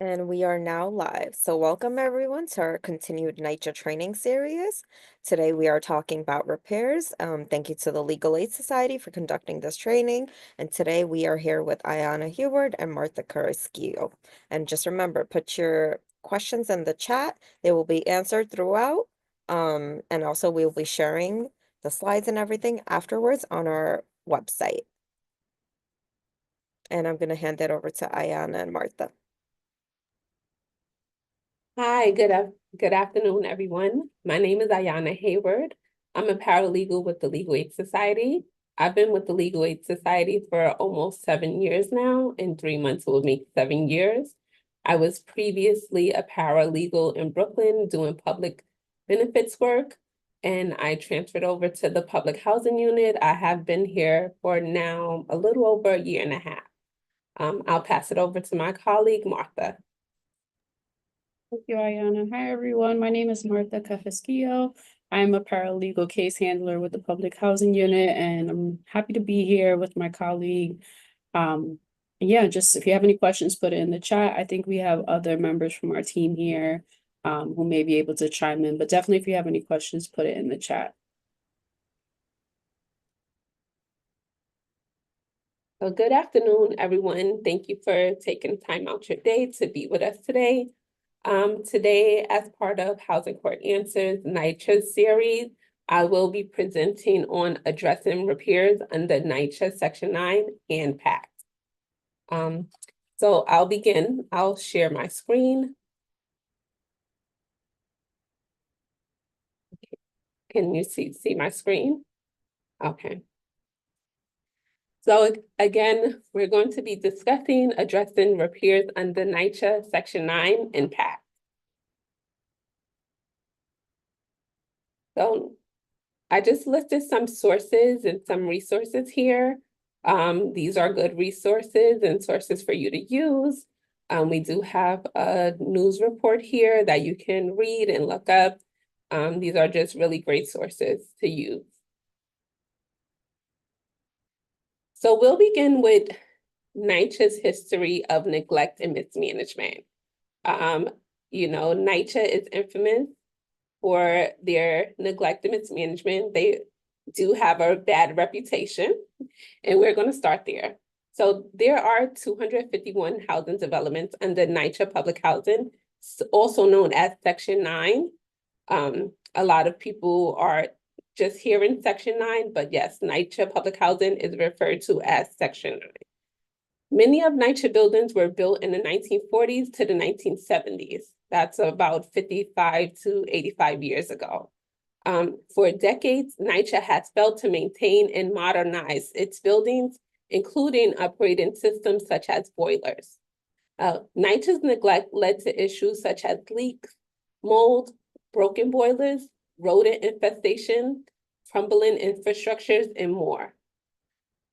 And we are now live. So welcome everyone to our continued NYCHA training series. Today we are talking about repairs. Thank you to the Legal Aid Society for conducting this training. And today we are here with Ayana Heward and Martha Carrasquillo. And just remember, put your questions in the chat. They will be answered throughout. And also we will be sharing the slides and everything afterwards on our website. And I'm going to hand it over to Ayana and Martha. Hi, good afternoon, everyone. My name is Ayana Hayward. I'm a paralegal with the Legal Aid Society. I've been with the Legal Aid Society for almost 7 years now. In 3 months, it will make 7 years. I was previously a paralegal in Brooklyn doing public benefits work, and I transferred over to the public housing unit. I have been here for now a little over a year and a half. I'll pass it over to my colleague, Martha. Thank you, Ayana. Hi, everyone. My name is Martha Carrasquillo. I'm a paralegal case handler with the Public Housing Unit, and I'm happy to be here with my colleague. Yeah, just if you have any questions, put it in the chat. I think we have other members from our team here who may be able to chime in, but definitely if you have any questions, put it in the chat. Well, good afternoon, everyone. Thank you for taking time out your day to be with us today. Today, as part of Housing Court Answers NYCHA series, I will be presenting on addressing repairs under NYCHA Section 9 and PACT. So I'll begin. I'll share my screen. Can you see my screen? Okay. So again, we're going to be discussing addressing repairs under NYCHA Section 9 and PACT. So I just listed some sources and some resources here. These are good resources and sources for you to use. We do have a news report here that you can read and look up. These are just really great sources to use. So we'll begin with NYCHA's history of neglect and mismanagement. NYCHA is infamous for their neglect and mismanagement. They do have a bad reputation, and we're going to start there. So there are 251 housing developments under NYCHA Public Housing, also known as Section 9. A lot of people are just hearing Section 9, but yes, NYCHA Public Housing is referred to as Section 9. Many of NYCHA buildings were built in the 1940s to the 1970s. That's about 55 to 85 years ago. For decades, NYCHA has failed to maintain and modernize its buildings, including upgrading systems such as boilers. NYCHA's neglect led to issues such as leaks, mold, broken boilers, rodent infestation, crumbling infrastructures, and more.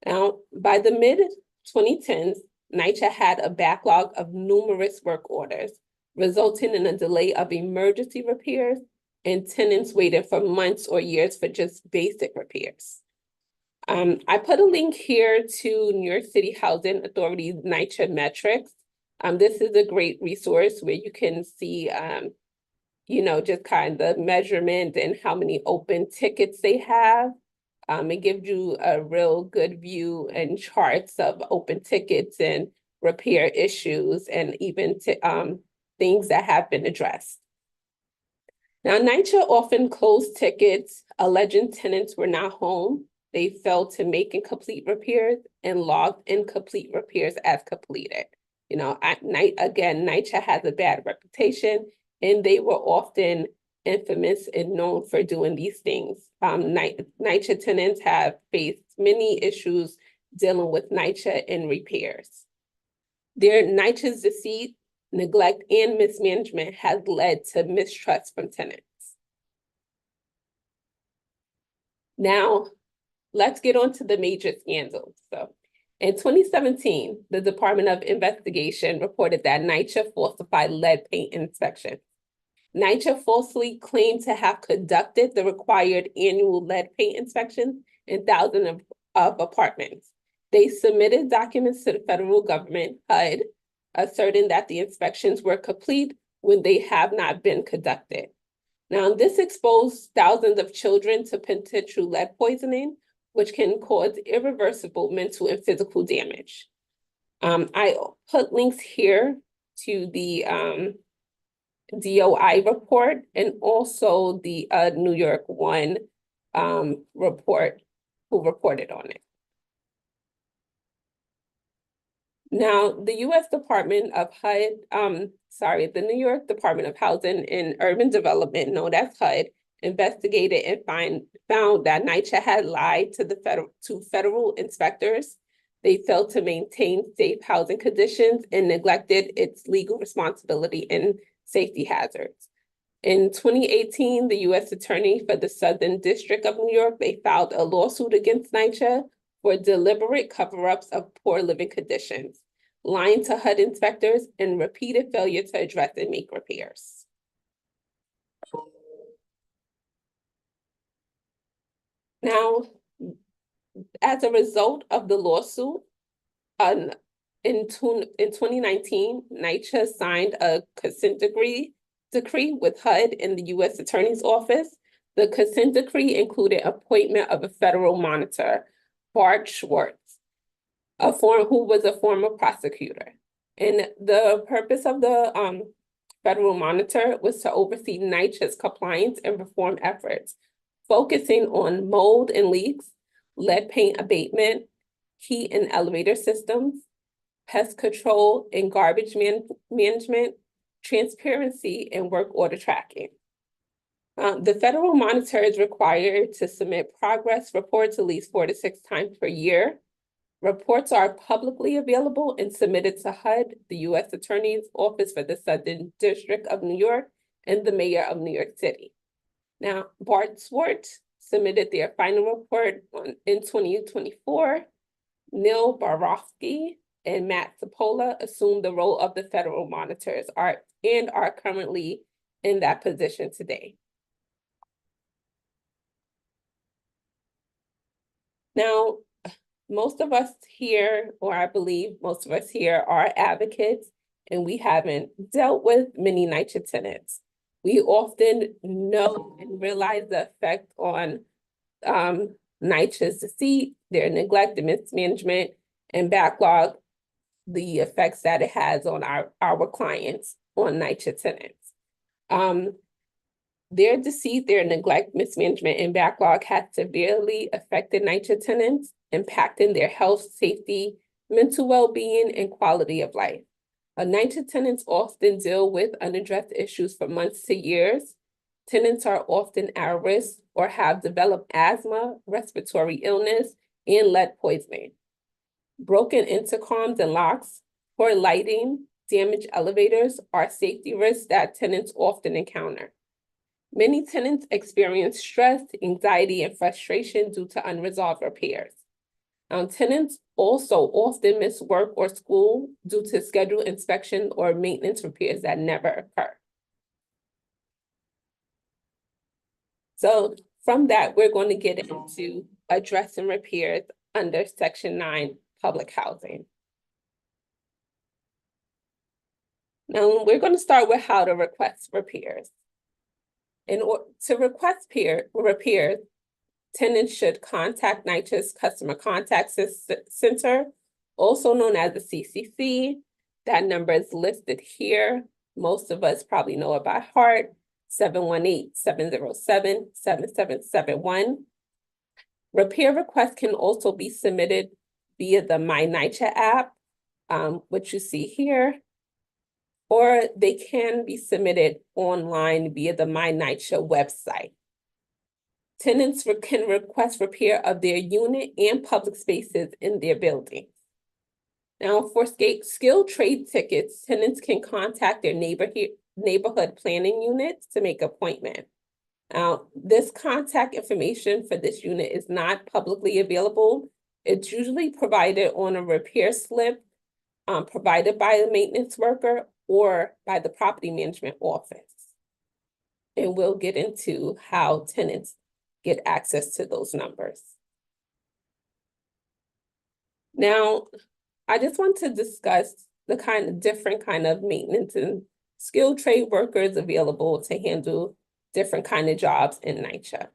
Now, by the mid-2010s, NYCHA had a backlog of numerous work orders, resulting in a delay of emergency repairs and tenants waited for months or years for just basic repairs. I put a link here to New York City Housing Authority's NYCHA metrics. This is a great resource where you can see, just kind of measurement and how many open tickets they have. It gives you a real good view and charts of open tickets and repair issues and even things that have been addressed. Now, NYCHA often closed tickets alleging tenants were not home. They failed to make incomplete repairs and logged incomplete repairs as completed. Again, NYCHA has a bad reputation, and they were often infamous and known for doing these things. NYCHA tenants have faced many issues dealing with NYCHA in repairs. NYCHA's deceit, neglect, and mismanagement has led to mistrust from tenants. Now, let's get on to the major scandals. So, in 2017, the Department of Investigation reported that NYCHA falsified lead paint inspections. NYCHA falsely claimed to have conducted the required annual lead paint inspections in thousands of apartments. They submitted documents to the federal government, HUD, asserting that the inspections were complete when they have not been conducted. Now, this exposed thousands of children to potential lead poisoning, which can cause irreversible mental and physical damage. I put links here to the DOI report and also the New York One report who reported on it. Now, the U.S. Department of the New York Department of Housing and Urban Development, known as HUD, investigated and found that NYCHA had lied to federal inspectors. They failed to maintain safe housing conditions and neglected its legal responsibility in safety hazards. In 2018, the U.S. Attorney for the Southern District of New York, they filed a lawsuit against NYCHA for deliberate cover-ups of poor living conditions, lying to HUD inspectors, and repeated failure to address and make repairs. Now, as a result of the lawsuit, in 2019, NYCHA signed a consent decree with HUD and the U.S. Attorney's Office. The consent decree included appointment of a federal monitor, Bart Schwartz, who was a former prosecutor. And the purpose of the federal monitor was to oversee NYCHA's compliance and reform efforts, focusing on mold and leaks, lead paint abatement, heat and elevator systems, pest control and garbage management, transparency, and work order tracking. The federal monitor is required to submit progress reports at least 4 to 6 times per year. Reports are publicly available and submitted to HUD, the U.S. Attorney's Office for the Southern District of New York, and the Mayor of New York City. Now, Bart Schwartz submitted their final report in 2024. Neil Barofsky and Matt Sapola assumed the role of the federal monitors and are currently in that position today. Now, most of us here, or I believe most of us here, are advocates, and we haven't dealt with many NYCHA tenants. We often know and realize the effect on NYCHA's deceit, their neglect and mismanagement, and backlog, the effects that it has on our clients, on NYCHA tenants. Their deceit, their neglect, mismanagement, and backlog has severely affected NYCHA tenants, impacting their health, safety, mental well-being, and quality of life. NYCHA tenants often deal with unaddressed issues for months to years. Tenants are often at risk or have developed asthma, respiratory illness, and lead poisoning. Broken intercoms and locks, poor lighting, damaged elevators are safety risks that tenants often encounter. Many tenants experience stress, anxiety, and frustration due to unresolved repairs. Tenants also often miss work or school due to scheduled inspection or maintenance repairs that never occur. So from that, we're going to get into addressing repairs under Section 9, public housing. Now, we're going to start with how to request repairs. To request repairs, tenants should contact NYCHA's Customer Contact Center, also known as the CCC. That number is listed here. Most of us probably know it by heart, 718-707-7771. Repair requests can also be submitted via the My NYCHA app, which you see here, or they can be submitted online via the My NYCHA website. Tenants can request repair of their unit and public spaces in their buildings. Now, for skilled trade tickets, tenants can contact their neighborhood planning units to make an appointment. Now, this contact information for this unit is not publicly available. It's usually provided on a repair slip provided by the maintenance worker or by the property management office. And we'll get into how tenants get access to those numbers. Now, I just want to discuss the different kind of maintenance and skilled trade workers available to handle different kind of jobs in NYCHA.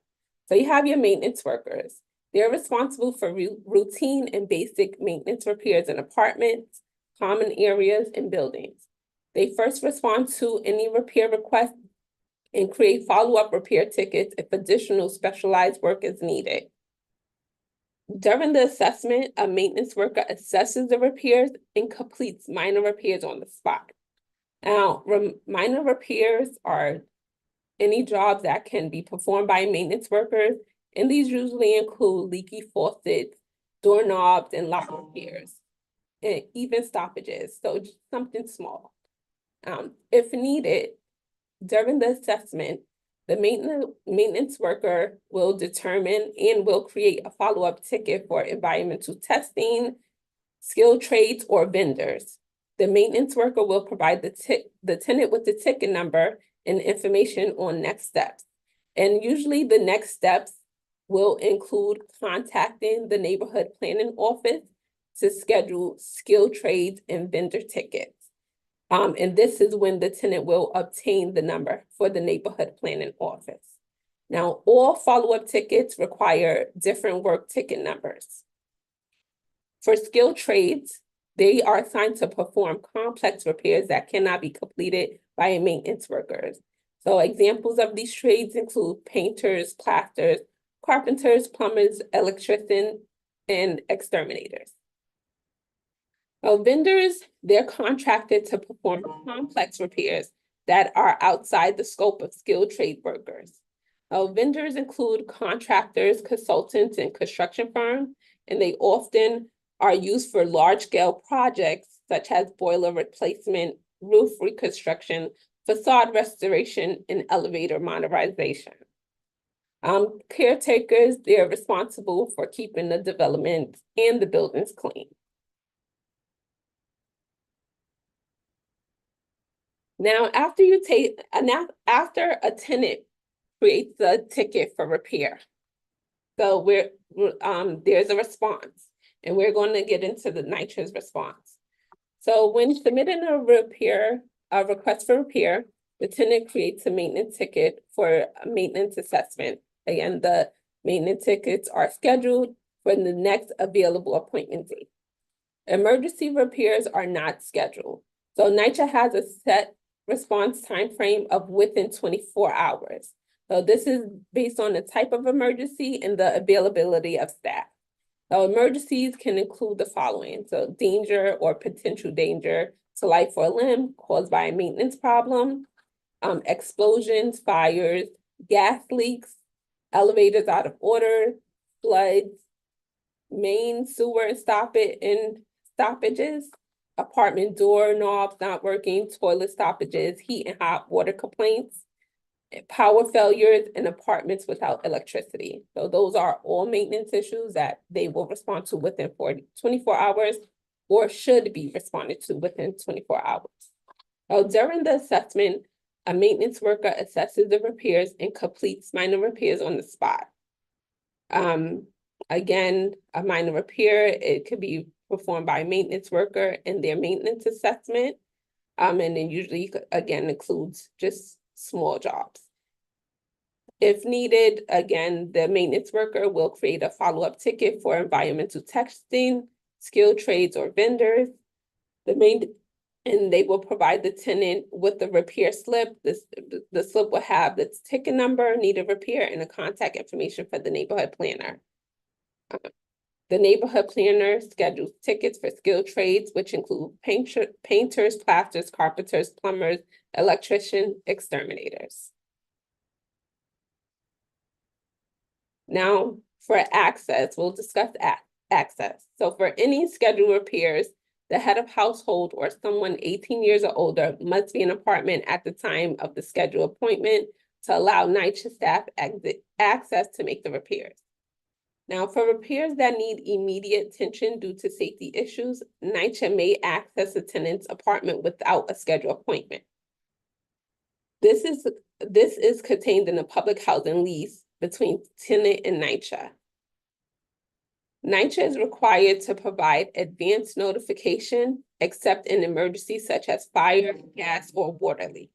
So you have your maintenance workers. They're responsible for routine and basic maintenance repairs in apartments, common areas, and buildings. They first respond to any repair request and create follow-up repair tickets if additional specialized work is needed. During the assessment, a maintenance worker assesses the repairs and completes minor repairs on the spot. Now, minor repairs are any jobs that can be performed by maintenance workers, and these usually include leaky faucets, doorknobs, and lock repairs, and even stoppages, so just something small. If needed, during the assessment, the maintenance worker will determine and will create a follow-up ticket for environmental testing, skilled trades, or vendors. The maintenance worker will provide the tenant with the ticket number and information on next steps. And usually the next steps will include contacting the neighborhood planning office to schedule skilled trades and vendor tickets. And this is when the tenant will obtain the number for the neighborhood planning office. Now, all follow-up tickets require different work ticket numbers. For skilled trades, they are assigned to perform complex repairs that cannot be completed by maintenance workers. So examples of these trades include painters, plasters, carpenters, plumbers, electricians, and exterminators. Vendors, they're contracted to perform complex repairs that are outside the scope of skilled trade workers. Vendors include contractors, consultants, and construction firms, and they often are used for large-scale projects such as boiler replacement, roof reconstruction, facade restoration, and elevator modernization. Caretakers, they're responsible for keeping the development and the buildings clean. Now, after a tenant creates a ticket for repair, so there's a response, and we're going to get into the NYCHA's response. So when submitting a request for repair, the tenant creates a maintenance ticket for a maintenance assessment. Again, the maintenance tickets are scheduled for the next available appointment date. Emergency repairs are not scheduled. So NYCHA has a set response time frame of within 24 hours. So this is based on the type of emergency and the availability of staff. So emergencies can include the following. So danger or potential danger to life or limb caused by a maintenance problem, explosions, fires, gas leaks, elevators out of order, floods, main sewer and stoppages, apartment door knobs not working, toilet stoppages, heat and hot water complaints, power failures, and apartments without electricity. So those are all maintenance issues that they will respond to within 24 hours or should be responded to within 24 hours. During the assessment, a maintenance worker assesses the repairs and completes minor repairs on the spot. Again, a minor repair, it could be performed by a maintenance worker in their maintenance assessment. And then usually, again, includes just small jobs. If needed, again, the maintenance worker will create a follow-up ticket for environmental testing, skilled trades, or vendors. And they will provide the tenant with the repair slip. The slip will have the ticket number, needed repair, and the contact information for the neighborhood planner. The neighborhood planner schedules tickets for skilled trades, which include painters, plasters, carpenters, plumbers, electricians, exterminators. Now, for access, we'll discuss access. So for any scheduled repairs, the head of household or someone 18 years or older must be in an apartment at the time of the scheduled appointment to allow NYCHA staff access to make the repairs. Now, for repairs that need immediate attention due to safety issues, NYCHA may access a tenant's apartment without a scheduled appointment. This is contained in a public housing lease between tenant and NYCHA. NYCHA is required to provide advance notification except in emergencies such as fire, gas, or water leak.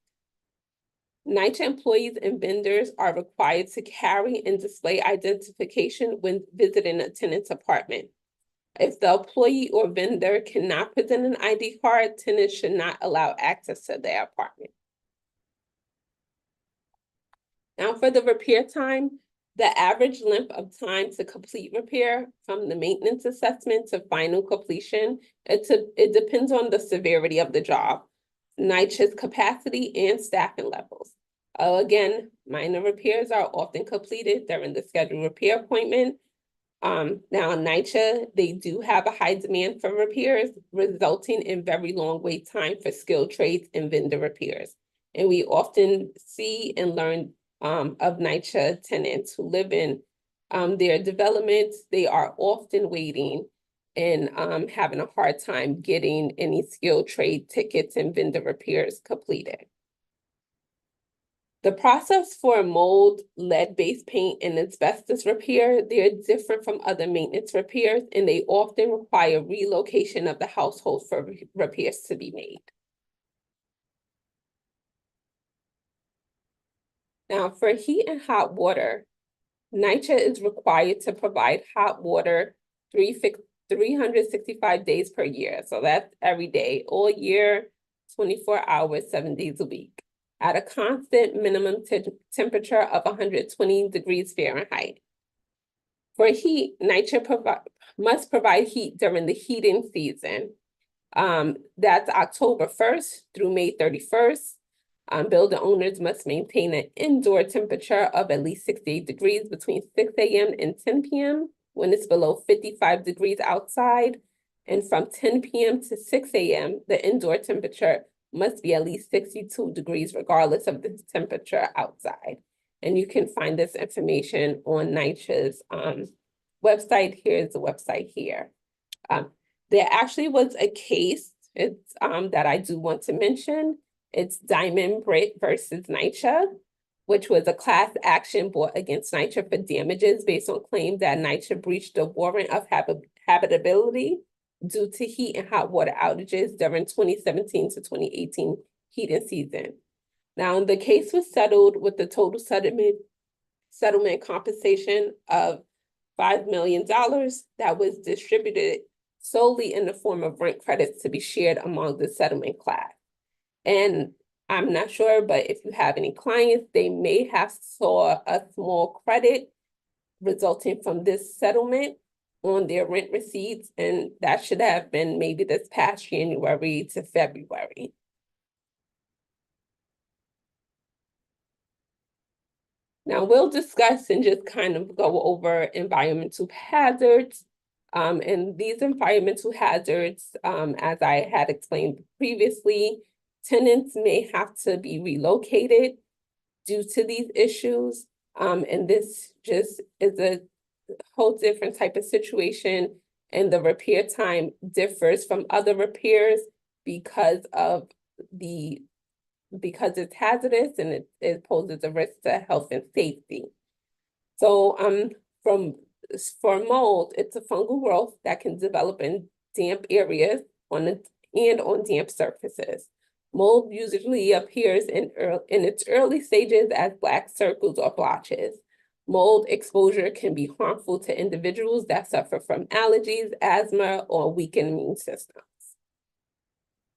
NYCHA employees and vendors are required to carry and display identification when visiting a tenant's apartment. If the employee or vendor cannot present an ID card, tenants should not allow access to their apartment. Now for the repair time, the average length of time to complete repair from the maintenance assessment to final completion, it depends on the severity of the job, NYCHA's capacity, and staffing levels. Again, minor repairs are often completed during the scheduled repair appointment. Now NYCHA, they do have a high demand for repairs, resulting in very long wait time for skilled trades and vendor repairs. And we often see and learn of NYCHA tenants who live in their developments. They are often waiting and having a hard time getting any skilled trade tickets and vendor repairs completed. The process for mold, lead-based paint, and asbestos repair, they're different from other maintenance repairs, and they often require relocation of the household for repairs to be made. Now, for heat and hot water, NYCHA is required to provide hot water 365 days per year. So that's every day, all year, 24 hours, 7 days a week, at a constant minimum temperature of 120 degrees Fahrenheit. For heat, NYCHA must provide heat during the heating season. That's October 1st through May 31st. Building owners must maintain an indoor temperature of at least 68 degrees between 6 a.m. and 10 p.m. when it's below 55 degrees outside. And from 10 p.m. to 6 a.m., the indoor temperature must be at least 62 degrees regardless of the temperature outside. And you can find this information on NYCHA's website. Here's the website here. There actually was a case that I do want to mention. It's Diamond Brick versus NYCHA, which was a class action brought against NYCHA for damages based on claims that NYCHA breached the warrant of habitability due to heat and hot water outages during 2017 to 2018 heating season. Now, the case was settled with the total settlement compensation of $5 million that was distributed solely in the form of rent credits to be shared among the settlement class. And I'm not sure, but if you have any clients, they may have saw a small credit resulting from this settlement on their rent receipts, and that should have been maybe this past January to February. Now we'll discuss and just kind of go over environmental hazards. And these environmental hazards, as I had explained previously, tenants may have to be relocated due to these issues. And this just is a whole different type of situation. And the repair time differs from other repairs because it's hazardous and it poses a risk to health and safety. So for mold, it's a fungal growth that can develop in damp areas and on damp surfaces. Mold usually appears in its early stages as black circles or blotches. Mold exposure can be harmful to individuals that suffer from allergies, asthma, or weakened immune systems.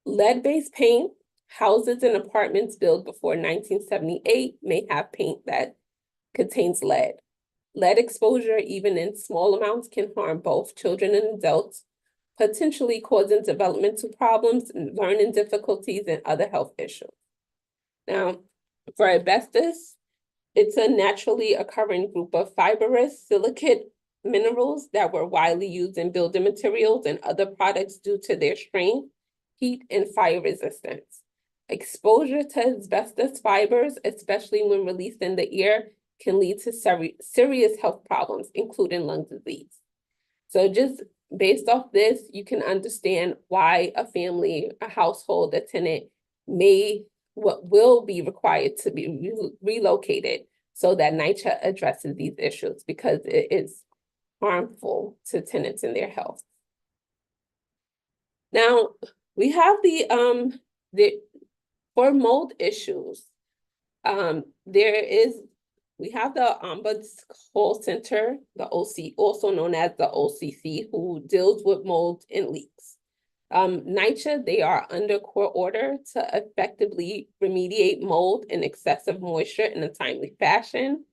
Lead-based paint, houses and apartments built before 1978 may have paint that contains lead. Lead exposure, even in small amounts, can harm both children and adults, potentially causing developmental problems, learning difficulties, and other health issues. Now, for asbestos, it's a naturally occurring group of fibrous silicate minerals that were widely used in building materials and other products due to their strength, heat, and fire resistance. Exposure to asbestos fibers, especially when released in the air, can lead to serious health problems, including lung disease. So just based off this, you can understand why a family, a household, a tenant will be required to be relocated so that NYCHA addresses these issues, because it is harmful to tenants and their health. Now, we have for mold issues, we have the Ombuds Call Center, the OC, also known as the OCC, who deals with mold and leaks. NYCHA, they are under court order to effectively remediate mold and excessive moisture in a timely fashion.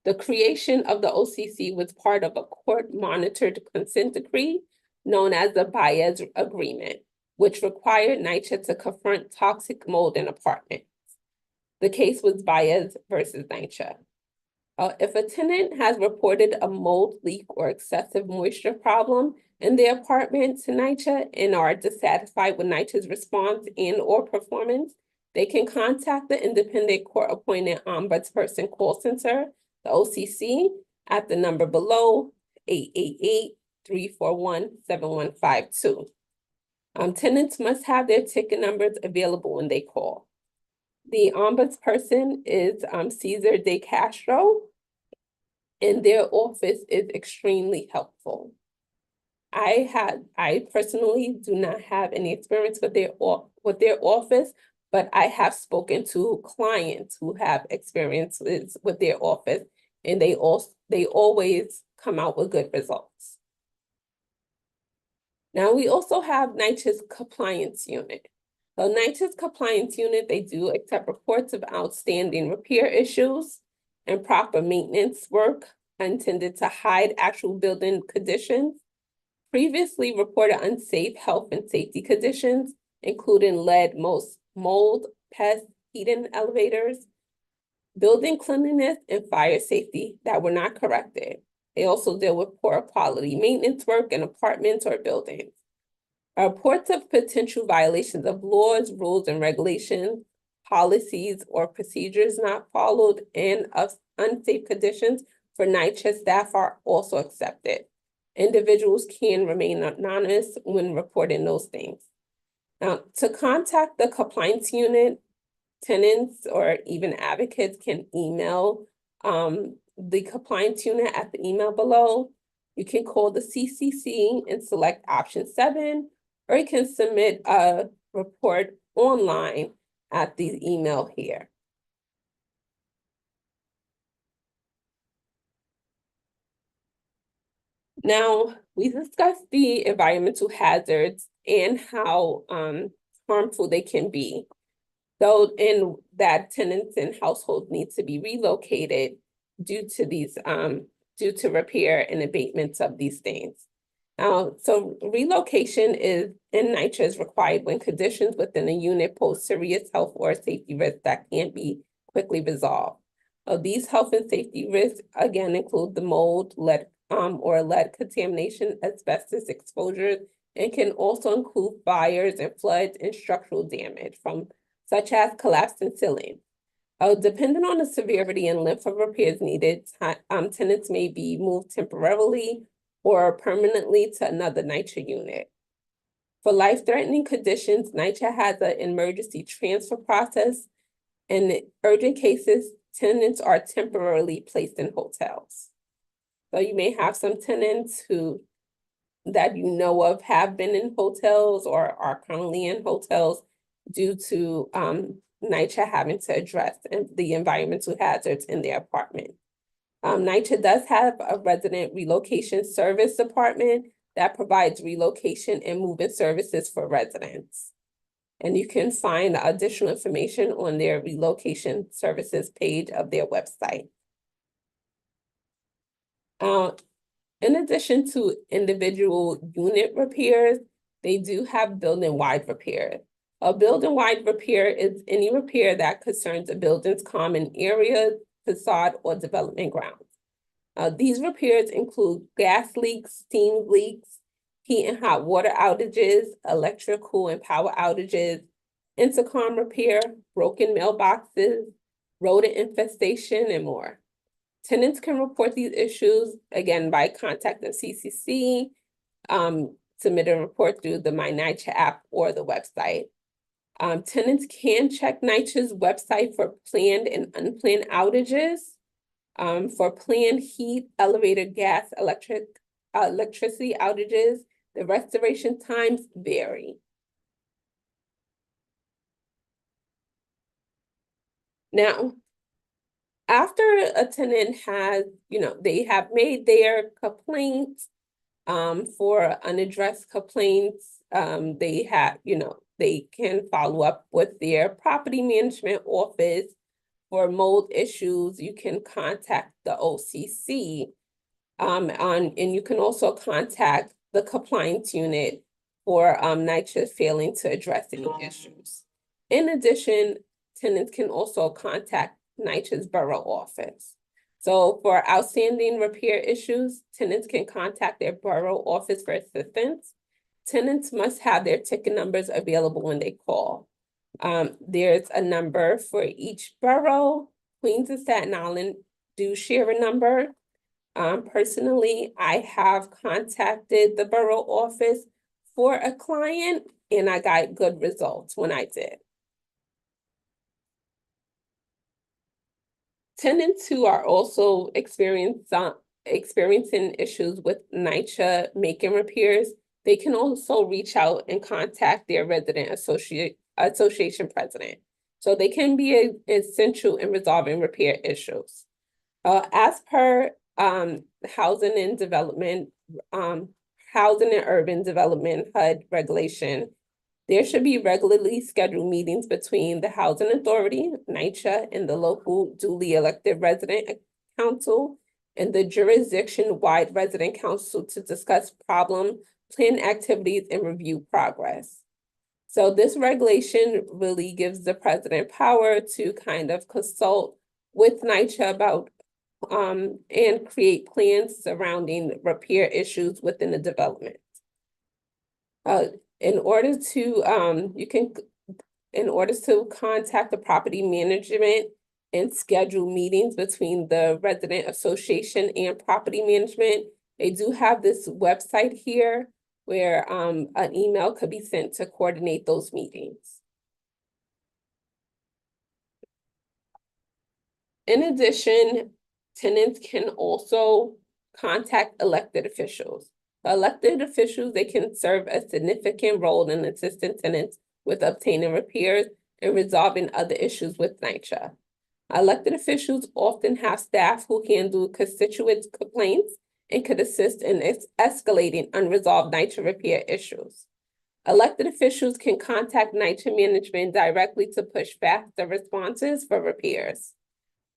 The creation of the OCC was part of a court-monitored consent decree known as the Baez Agreement, which required NYCHA to confront toxic mold in apartments. The case was Baez versus NYCHA. If a tenant has reported a mold leak or excessive moisture problem in their apartment to NYCHA and are dissatisfied with NYCHA's response and or performance, they can contact the independent court-appointed ombudsperson call center, the OCC, at the number below, 888-341-7152. Tenants must have their ticket numbers available when they call. The ombudsperson is Cesar De Castro, and their office is extremely helpful. I personally do not have any experience with their office, but I have spoken to clients who have experiences with their office, and they always come out with good results. Now, we also have NYCHA's compliance unit. So NYCHA's compliance unit, they do accept reports of outstanding repair issues and proper maintenance work intended to hide actual building conditions. Previously reported unsafe health and safety conditions, including lead, mold, pests, heating elevators, building cleanliness, and fire safety that were not corrected. They also deal with poor quality maintenance work in apartments or buildings. Reports of potential violations of laws, rules, and regulations, policies, or procedures not followed, and of unsafe conditions for NYCHA staff are also accepted. Individuals can remain anonymous when reporting those things. Now, to contact the compliance unit, tenants or even advocates can email the compliance unit at the email below. You can call the CCC and select option 7, or you can submit a report online at the email here. Now, we discussed the environmental hazards and how harmful they can be. So, in that tenants and households need to be relocated due to repair and abatements of these things. So relocation in NYCHA is required when conditions within a unit pose serious health or safety risks that can't be quickly resolved. These health and safety risks again include the mold, lead contamination, asbestos exposures, and can also include fires and floods and structural damage such as collapsing ceilings. Depending on the severity and length of repairs needed, tenants may be moved temporarily or permanently to another NYCHA unit. For life-threatening conditions, NYCHA has an emergency transfer process. In urgent cases, tenants are temporarily placed in hotels. So you may have some tenants that you know of have been in hotels or are currently in hotels due to NYCHA having to address the environmental hazards in their apartment. NYCHA does have a resident relocation service department that provides relocation and move-in services for residents. And you can find additional information on their relocation services page of their website. In addition to individual unit repairs, they do have building-wide repairs. A building-wide repair is any repair that concerns a building's common areas, facade, or development grounds. These repairs include gas leaks, steam leaks, heat and hot water outages, electrical and power outages, intercom repair, broken mailboxes, rodent infestation, and more. Tenants can report these issues, again, by contacting CCC, submit a report through the My NYCHA app or the website. Tenants can check NYCHA's website for planned and unplanned outages. For planned heat, elevator, gas, electric electricity outages, the restoration times vary. Now, after a tenant has, they have made their complaints, for unaddressed complaints, they have, they can follow up with their property management office. For mold issues, you can contact the OCC. And you can also contact the compliance unit for NYCHA failing to address any issues. In addition, tenants can also contact NYCHA's borough office. So for outstanding repair issues, tenants can contact their borough office for assistance. Tenants must have their ticket numbers available when they call. There's a number for each borough. Queens and Staten Island do share a number. Personally, I have contacted the borough office for a client and I got good results when I did. Tenants who are also experiencing issues with NYCHA making repairs, they can also reach out and contact their resident association president. So they can be essential in resolving repair issues. As per Housing and Urban Development HUD regulation, there should be regularly scheduled meetings between the Housing Authority, NYCHA, and the local duly elected resident council and the jurisdiction-wide resident council to discuss problem, plan activities, and review progress. So this regulation really gives the president power to kind of consult with NYCHA about and create plans surrounding repair issues within the development. In order to contact the property management and schedule meetings between the resident association and property management, they do have this website here where an email could be sent to coordinate those meetings. In addition, tenants can also contact elected officials. Elected officials, they can serve a significant role in assisting tenants with obtaining repairs and resolving other issues with NYCHA. Elected officials often have staff who handle constituent complaints and could assist in escalating unresolved NYCHA repair issues. Elected officials can contact NYCHA management directly to push faster responses for repairs.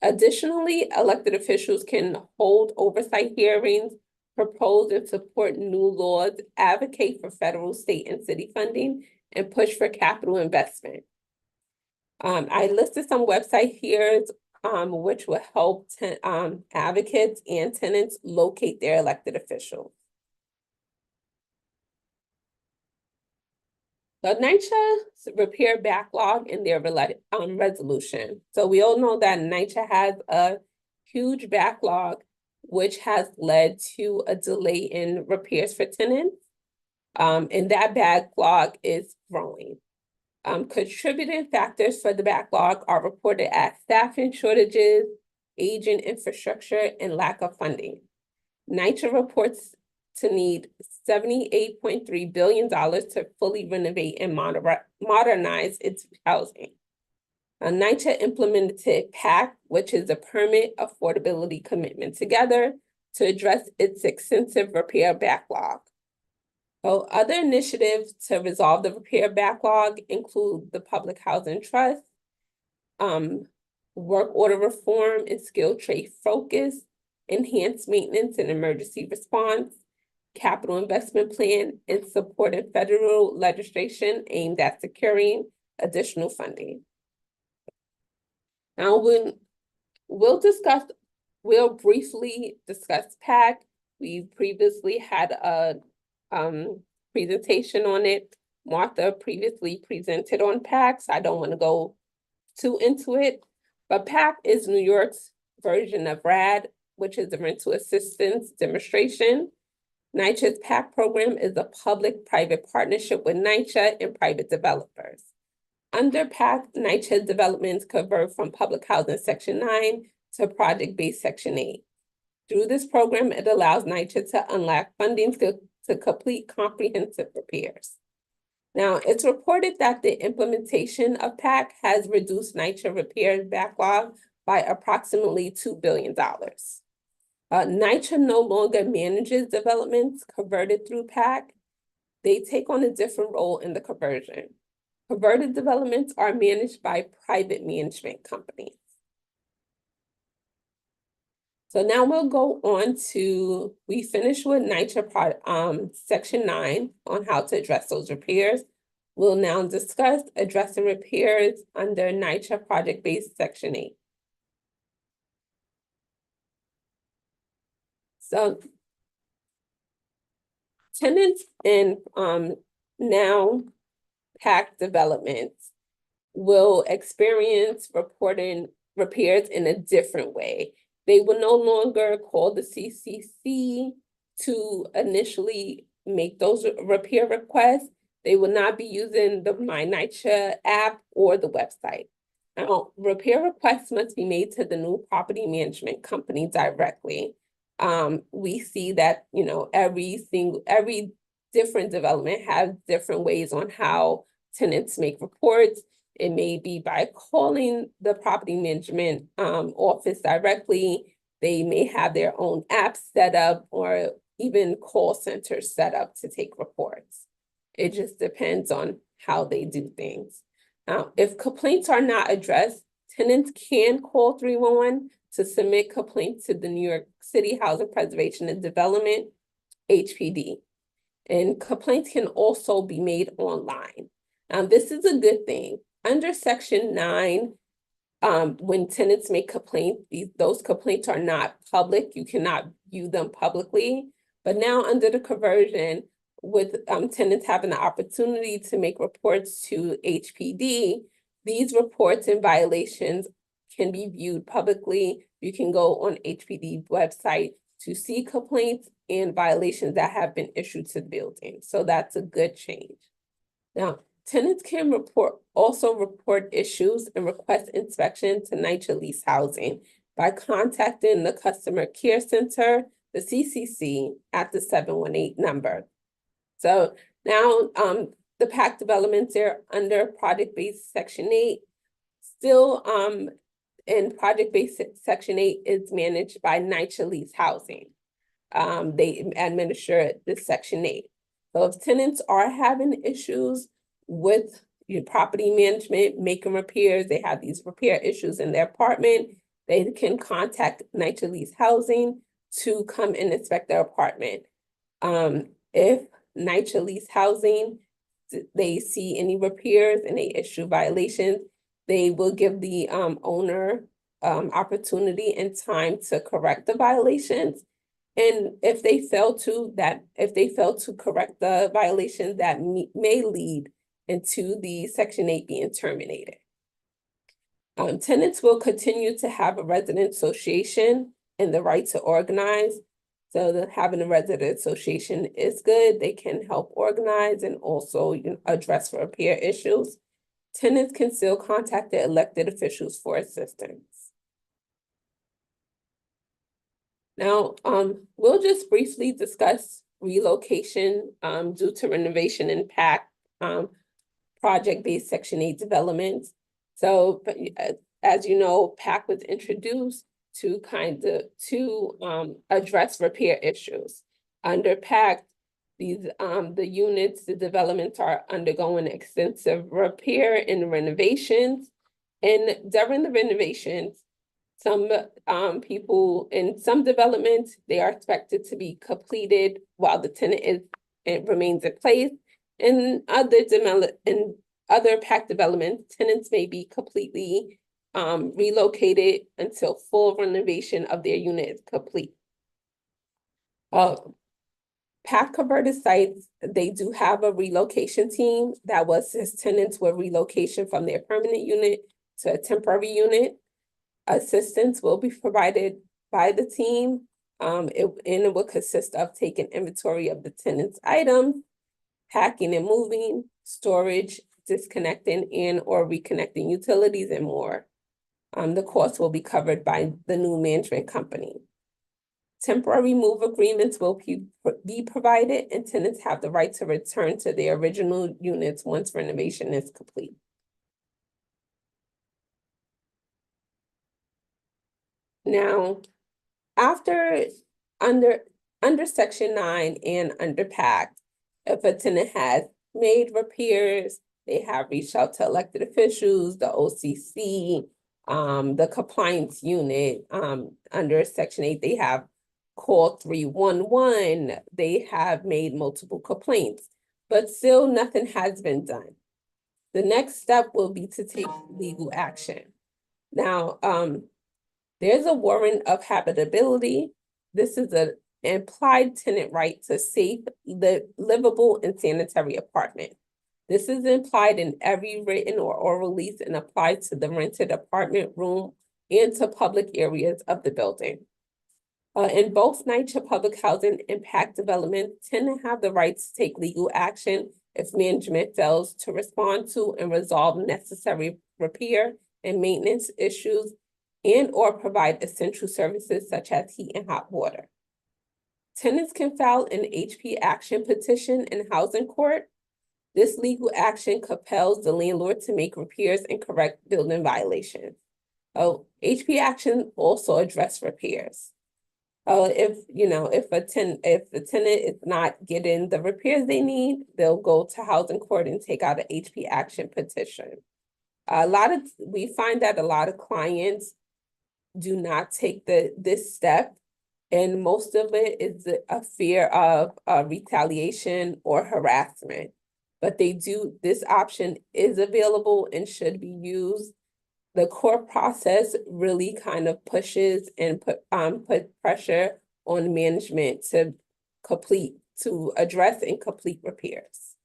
Additionally, elected officials can hold oversight hearings, propose and support new laws, advocate for federal, state, and city funding, and push for capital investment. I listed some websites here which will help advocates and tenants locate their elected officials. The NYCHA's repair backlog and their resolution. So we all know that NYCHA has a huge backlog, which has led to a delay in repairs for tenants. And that backlog is growing. Contributing factors for the backlog are reported as staffing shortages, aging infrastructure, and lack of funding. NYCHA reports to need $78.3 billion to fully renovate and modernize its housing. NYCHA implemented PAC, which is a Permit Affordability Commitment Together, to address its extensive repair backlog. So other initiatives to resolve the repair backlog include the Public Housing Trust, work order reform and skilled trade focus, enhanced maintenance and emergency response, capital investment plan, and supporting federal legislation aimed at securing additional funding. Now, we'll briefly discuss PAC. We previously had a presentation on it. Martha previously presented on PAC, so I don't want to go too into it. But PAC is New York's version of RAD, which is the rental assistance demonstration. NYCHA's PAC program is a public-private partnership with NYCHA and private developers. Under PAC, NYCHA developments convert from public housing Section 9 to project-based Section 8. Through this program, it allows NYCHA to unlock funding to complete comprehensive repairs. Now, it's reported that the implementation of PAC has reduced NYCHA repair backlog by approximately $2 billion. NYCHA no longer manages developments converted through PAC. They take on a different role in the conversion. Converted developments are managed by private management companies. So now we'll go on to, we finished with NYCHA section 9 on how to address those repairs. We'll now discuss addressing repairs under NYCHA project-based section 8. So tenants in now PAC developments will experience reporting repairs in a different way. They will no longer call the CCC to initially make those repair requests. They will not be using the My NYCHA app or the website. Now, repair requests must be made to the new property management company directly. We see that, you know, every different development has different ways on how tenants make reports. It may be by calling the property management office directly. They may have their own app set up or even call centers set up to take reports. It just depends on how they do things. Now, if complaints are not addressed, tenants can call 311 to submit complaints to the New York City Housing Preservation and Development, HPD. And complaints can also be made online. This is a good thing. Under section 9, when tenants make complaints, those complaints are not public. You cannot view them publicly. But now under the conversion, with tenants having the opportunity to make reports to HPD, these reports and violations can be viewed publicly. You can go on HPD website to see complaints and violations that have been issued to the building. So that's a good change. Now, tenants can also report issues and request inspection to NYCHA Lease Housing by contacting the Customer Care Center, the CCC, at the 718 number. So now the PAC developments are under project-based section 8. Still, in project-based section 8 is managed by NYCHA Lease Housing. They administer this section 8. So if tenants are having issues with your property management, making repairs, they have these repair issues in their apartment, they can contact NYCHA Lease Housing to come and inspect their apartment. If NYCHA Lease Housing, they see any repairs and they issue violations, they will give the owner opportunity and time to correct the violations. And if they fail to correct the violations, that may lead into the section 8 being terminated. Tenants will continue to have a resident association and the right to organize. So that having a resident association is good. They can help organize and also address repair issues. Tenants can still contact their elected officials for assistance. Now, we'll just briefly discuss relocation due to renovation and PAC project-based section 8 developments. So, as you know, PAC was introduced to address repair issues. Under PAC, the developments are undergoing extensive repair and renovations. And during the renovations, some people in some developments, they are expected to be completed while the tenant remains in place. In other PAC developments, tenants may be completely relocated until full renovation of their unit is complete. PAC converted sites, they do have a relocation team that will assist tenants with relocation from their permanent unit to a temporary unit. Assistance will be provided by the team, and it will consist of taking inventory of the tenant's items, packing and moving, storage, disconnecting and or reconnecting utilities, and more. The cost will be covered by the new management company. Temporary move agreements will be provided, and tenants have the right to return to their original units once renovation is complete. Now, after under Section 9 and under PACT, if a tenant has made repairs, they have reached out to elected officials, the OCC, the compliance unit, under Section 8, they have called 311, they have made multiple complaints, but still nothing has been done. The next step will be to take legal action. Now, there's a warrant of habitability. This is an implied tenant right to safe, livable, and sanitary apartment. This is implied in every written or oral lease and applied to the rented apartment room and to public areas of the building. In both NYCHA public housing impact development, tenants have the right to take legal action if management fails to respond to and resolve necessary repair and maintenance issues and or provide essential services such as heat and hot water. Tenants can file an HP action petition in housing court. This legal action compels the landlord to make repairs and correct building violations. HP action also address repairs. If the tenant is not getting the repairs they need, they'll go to housing court and take out an HP action petition. We find that a lot of clients do not take this step, and most of it is a fear of retaliation or harassment. But this option is available and should be used. The court process really kind of pushes and put pressure on management to address and complete repairs.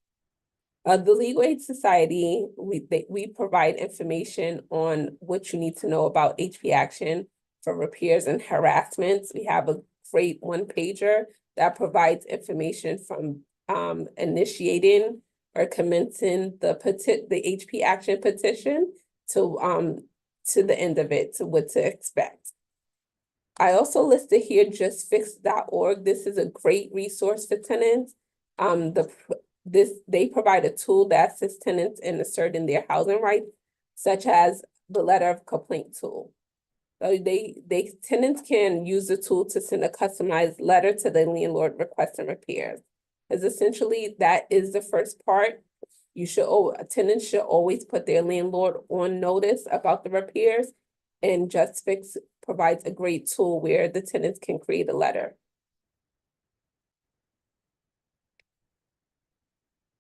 The Legal Aid Society, we provide information on what you need to know about HP action for repairs and harassments. We have a great one-pager that provides information from initiating or commencing the HP action petition to the end of it, to what to expect. I also listed here justfix.org. This is a great resource for tenants. They provide a tool that assists tenants in asserting their housing rights, such as the letter of complaint tool. So tenants can use the tool to send a customized letter to the landlord requesting repairs. Because essentially that is the first part. Tenants should always put their landlord on notice about the repairs, and JustFix provides a great tool where the tenants can create a letter.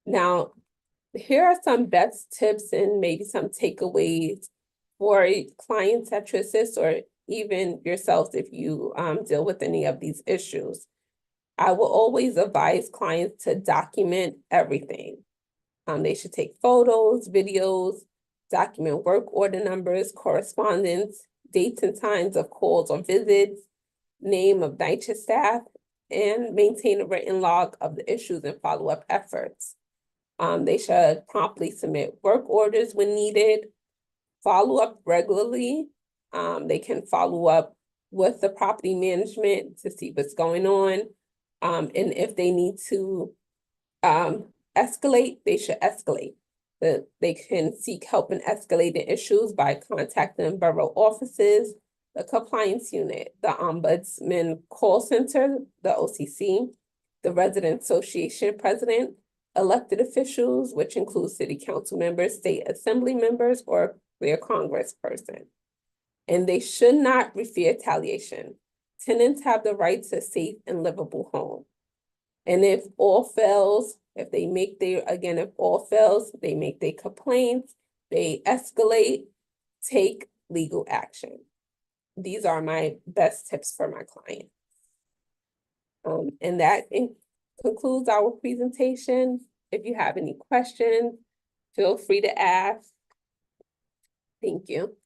Now, here are some best tips and maybe some takeaways for clients at your assist, or even yourselves if you deal with any of these issues. I will always advise clients to document everything. They should take photos, videos, document work order numbers, correspondence, dates and times of calls or visits, name of NYCHA staff, and maintain a written log of the issues and follow-up efforts. They should promptly submit work orders when needed, follow up regularly. They can follow up with the property management to see what's going on. And if they need to escalate, they should escalate. They can seek help in escalating issues by contacting borough offices, the compliance unit, the ombudsman call center, the OCC, the resident association president, elected officials, which includes city council members, state assembly members, or their congressperson. And they should not fear retaliation. Tenants have the right to a safe and livable home. And if all fails, if all fails, they make their complaints, they escalate, take legal action. These are my best tips for my clients. And that concludes our presentation. If you have any questions, feel free to ask. Thank you.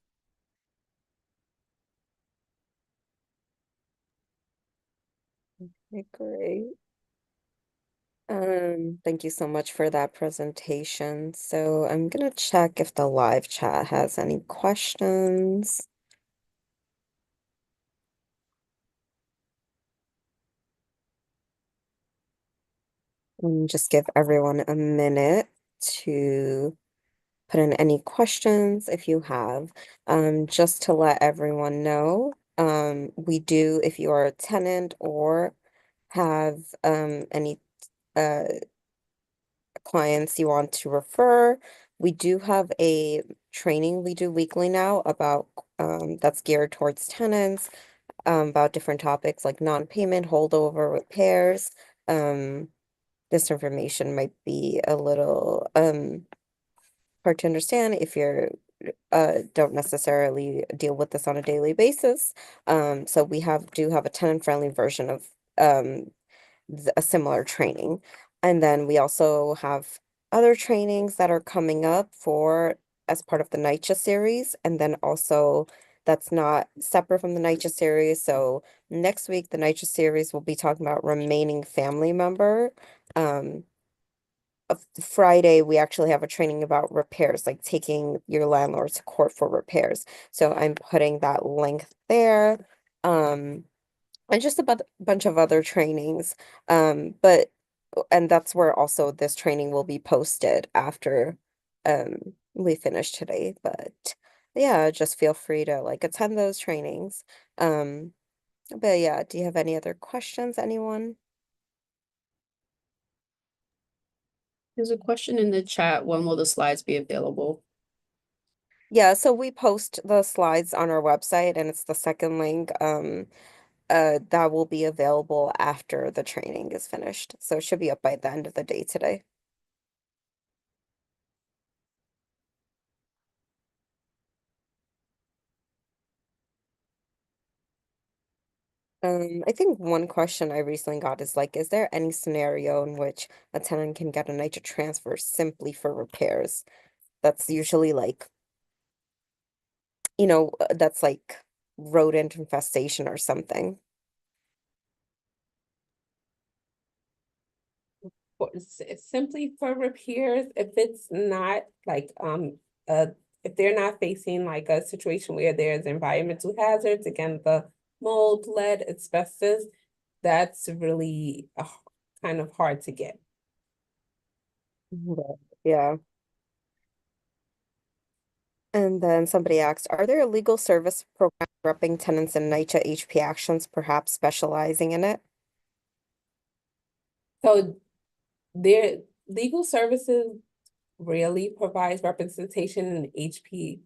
Okay, great. Thank you so much for that presentation. So I'm gonna check if the live chat has any questions. Just give everyone a minute to put in any questions if you have. Just to let everyone know, we do, if you are a tenant or have any uh, clients you want to refer, we do have a training we do weekly now about that's geared towards tenants, about different topics like non-payment, holdover, repairs. Um, this information might be a little hard to understand if you're don't necessarily deal with this on a daily basis. So we do have a tenant-friendly version of um a similar training. And then we also have other trainings that are coming up for as part of the NYCHA series. And then also that's not separate from the NYCHA series. So next week, the NYCHA series will be talking about remaining family member. Um, Friday, we actually have a training about repairs, like taking your landlord to court for repairs. So I'm putting that link there. Um, and just a bunch of other trainings. But and that's where also this training will be posted after we finish today. But yeah, just feel free to like attend those trainings. Um, but yeah, do you have any other questions, anyone? There's a question in the chat. When will the slides be available? Yeah, so we post the slides on our website and it's the second link. That will be available after the training is finished. So it should be up by the end of the day today. I think one question I recently got is like, is there any scenario in which a tenant can get a NYCHA transfer simply for repairs? That's usually like, that's like rodent infestation or something. Simply for repairs, if it's not like, if they're not facing like a situation where there's environmental hazards, again, the mold, lead, asbestos, that's really kind of hard to get. Right. Yeah. And then somebody asked, are there legal service programs repping tenants in NYCHA HP actions, perhaps specializing in it? So their legal services rarely provides representation in HP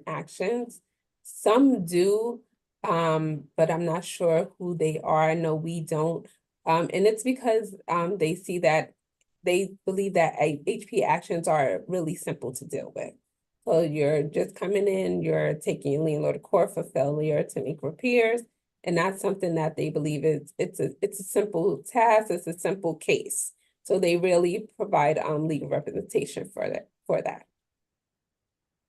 actions. Some do, but I'm not sure who they are. No, we don't. And it's because they see that they believe that HP actions are really simple to deal with. So you're just coming in, you're taking your landlord to court for failure to make repairs, and that's something that they believe is it's a simple task, it's a simple case. So they really provide legal representation for that.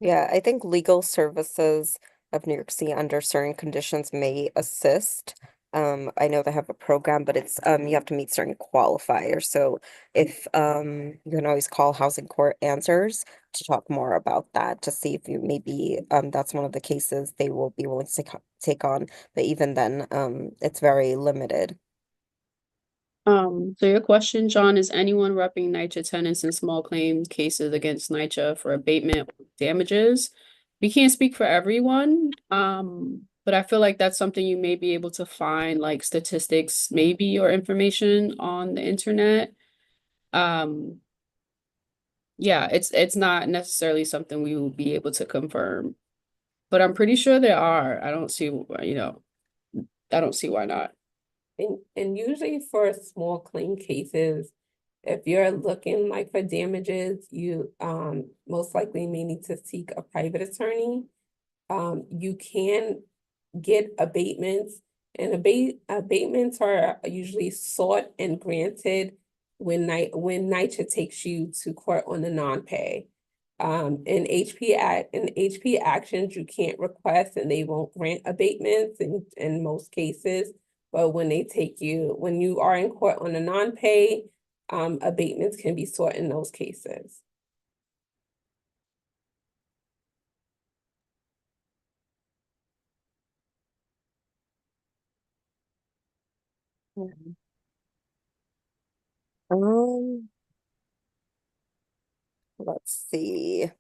Yeah, I think legal services of New York City under certain conditions may assist. I know they have a program, but it's you have to meet certain qualifiers. So if you can always call Housing Court Answers to talk more about that to see if you maybe that's one of the cases they will be willing to take on. But even then, it's very limited. So your question, John, is anyone repping NYCHA tenants in small claims cases against NYCHA for abatement or damages? We can't speak for everyone, but I feel like that's something you may be able to find like statistics, maybe, or information on the internet. Um, yeah, it's not necessarily something we will be able to confirm, but I'm pretty sure there are. I don't see, I don't see why not. And usually for small claim cases, if you're looking like for damages, you most likely may need to seek a private attorney. You can get abatements, and abatements are usually sought and granted when NYCHA takes you to court on the non-pay. In HP actions, you can't request and they won't grant abatements in most cases. But when you are in court on a non-pay, abatements can be sought in those cases. Um, let's see.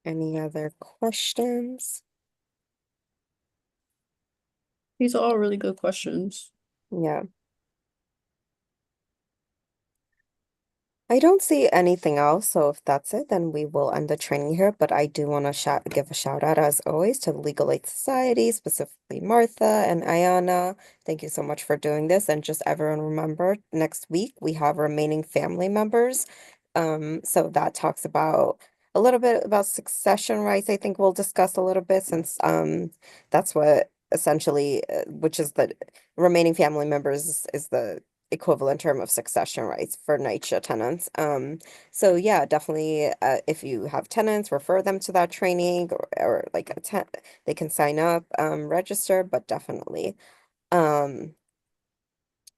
Any other questions? These are all really good questions. Yeah. I don't see anything else, so if that's it, then we will end the training here. But I do want to give a shout out, as always, to the Legal Aid Society, specifically Martha and Ayana. Thank you so much for doing this. And just everyone remember, next week we have remaining family members. So that talks about a little bit about succession rights. I think we'll discuss a little bit since that's what essentially, which is the remaining family members is the equivalent term of succession rights for NYCHA tenants. So yeah, definitely, if you have tenants, refer them to that training or like attend, they can sign up, register, but definitely, um,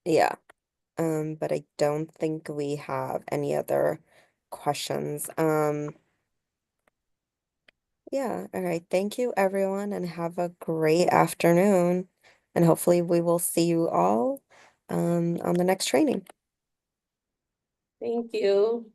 yeah. But I don't think we have any other questions. Yeah, all right. Thank you, everyone, and have a great afternoon. And hopefully we will see you all on the next training. Thank you.